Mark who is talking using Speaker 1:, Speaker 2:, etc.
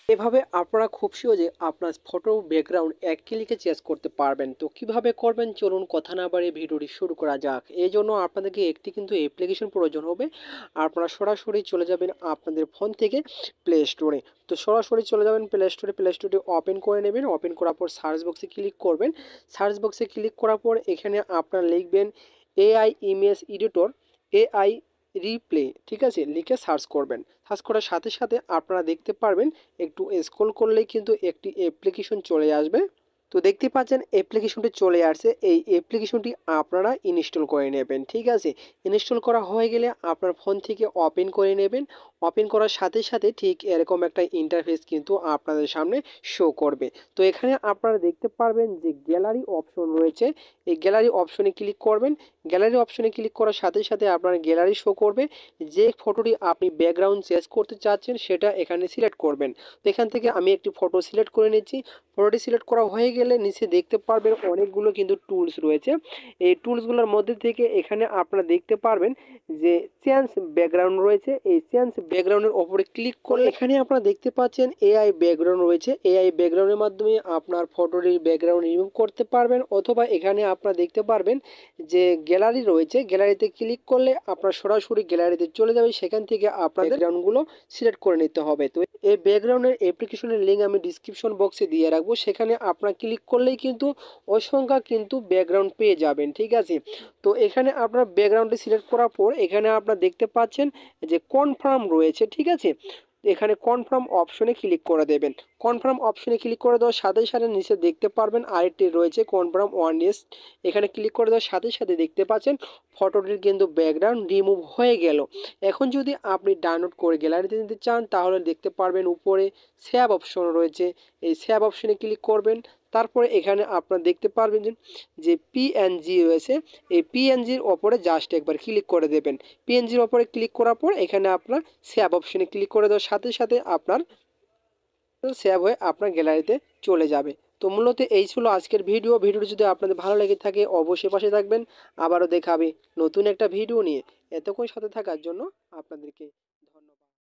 Speaker 1: এভাবে আপনারা খুব সহজে আপনার ফটো ব্যাকগ্রাউন্ড এক ক্লিকে চেঞ্জ করতে পারবেন। তো কিভাবে করবেন চলুন কথা না বাড়িয়ে ভিডিওটি শুরু করা যাক। এই জন্য আপনাদেরকে একটি কিন্তু অ্যাপ্লিকেশন প্রয়োজন হবে। আপনারা সরাসরি চলে যাবেন আপনাদের ফোন থেকে প্লে স্টোরে। তো সরাসরি চলে যাবেন প্লে স্টোরে, প্লে স্টোরটি ওপেন করে নেবেন। ওপেন করার পর সার্চ বক্সে ক্লিক করবেন। সার্চ বক্সে ক্লিক করার পর এখানে আপনারা লিখবেন AI image editor, AI replay, ঠিক আছে, লিখে সার্চ করবেন। সার্চ করার সাথে সাথে আপনারা দেখতে পারবেন একটু স্ক্রল করলেই কিন্তু একটি অ্যাপ্লিকেশন চলে আসবে। তো দেখতে পাচ্ছেন অ্যাপ্লিকেশনটি চলে আসছে। এই অ্যাপ্লিকেশনটি আপনারা ইনস্টল করে নেবেন, ঠিক আছে। ইনস্টল করা হয়ে গেলে আপনার ফোন থেকে ওপেন করে নেবেন। ওপেন করার সাথে সাথে ঠিক এরকম একটা ইন্টারফেস কিন্তু আপনাদের সামনে শো করবে। তো এখানে আপনারা দেখতে পারবেন যে গ্যালারি অপশন রয়েছে। এই গ্যালারি অপশনে ক্লিক করবেন। গ্যালারি অপশনে ক্লিক করার সাথে সাথে আপনার গ্যালারি শো করবে। যে ফটোটি আপনি ব্যাকগ্রাউন্ড চেঞ্জ করতে চাচ্ছেন সেটা এখানে সিলেক্ট করবেন। তো এখান থেকে আমি একটি ফটো সিলেক্ট করে নিচ্ছি। ফটোটি সিলেক্ট করা হয়ে গেলে নিচে দেখতে পারবেন অনেকগুলো কিন্তু টুলস রয়েছে। এই টুলসগুলোর মধ্যে থেকে এখানে আপনারা দেখতে পারবেন যে চেঞ্জ ব্যাকগ্রাউন্ড রয়েছে। এই চেঞ্জ ব্যাকগ্রাউন্ডের ওপরে ক্লিক করলে এখানে আপনারা দেখতে পাচ্ছেন এআই ব্যাকগ্রাউন্ড রয়েছে। এআই ব্যাকগ্রাউন্ডের মাধ্যমে আপনার ফটোটির ব্যাকগ্রাউন্ড রিমুভ করতে পারবেন, অথবা এখানে আপনারা দেখতে পারবেন যে গ্যালারি রয়েছে। গ্যালারিতে ক্লিক করলে আপনার সরাসরি গ্যালারিতে চলে যাবে। সেখান থেকে আপনাদের ব্যাকগ্রাউন্ডগুলো সিলেক্ট করে নিতে হবে। তো এই ব্যাকগ্রাউন্ডের অ্যাপ্লিকেশনের লিঙ্ক আমি ডিসক্রিপশন বক্সে দিয়ে রাখবো। সেখানে আপনারা ক্লিক করলেই কিন্তু অসংখ্য কিন্তু ব্যাকগ্রাউন্ড পেয়ে যাবেন, ঠিক আছে। তো এখানে আপনার ব্যাকগ্রাউন্ডটি সিলেক্ট করার পর এখানে আপনারা দেখতে পাচ্ছেন যে কনফার্ম রয়েছে, ঠিক আছে। এখানে কনফার্ম অপশনে ক্লিক করে দেবেন। কনফার্ম অপশনে ক্লিক করে দেওয়ার সাথে সাথে নিচে দেখতে পারবেন আরেকটি রয়েছে কনফার্ম ওয়ান ইয়েস। এখানে ক্লিক করে দেওয়ার সাথে সাথে দেখতে পাচ্ছেন ফটোটির কিন্তু ব্যাকগ্রাউন্ড রিমুভ হয়ে গেল। এখন যদি আপনি ডাউনলোড করে গ্যালারিতে নিতে চান তাহলে দেখতে পারবেন উপরে সেভ অপশন রয়েছে। এই সেভ অপশনে ক্লিক করবেন। তারপরে এখানে আপনারা দেখতে পারবেন যে পিএনজি রয়েছে। এই পিএনজির ওপরে জাস্ট একবার ক্লিক করে দেবেন। পিএনজির ওপরে ক্লিক করার পর এখানে আপনার সেভ অপশনে ক্লিক করে দেওয়ার সাথে সাথে আপনার সেভ হয়ে আপনার গ্যালারিতে চলে যাবে। তো মূলত এই ছিল আজকের ভিডিওটি যদি আপনাদের ভালো লেগে থাকে অবশ্যই পাশে থাকবেন। আবারও দেখা হবে নতুন একটা ভিডিও নিয়ে। এতক্ষণ সাথে থাকার জন্য আপনাদেরকে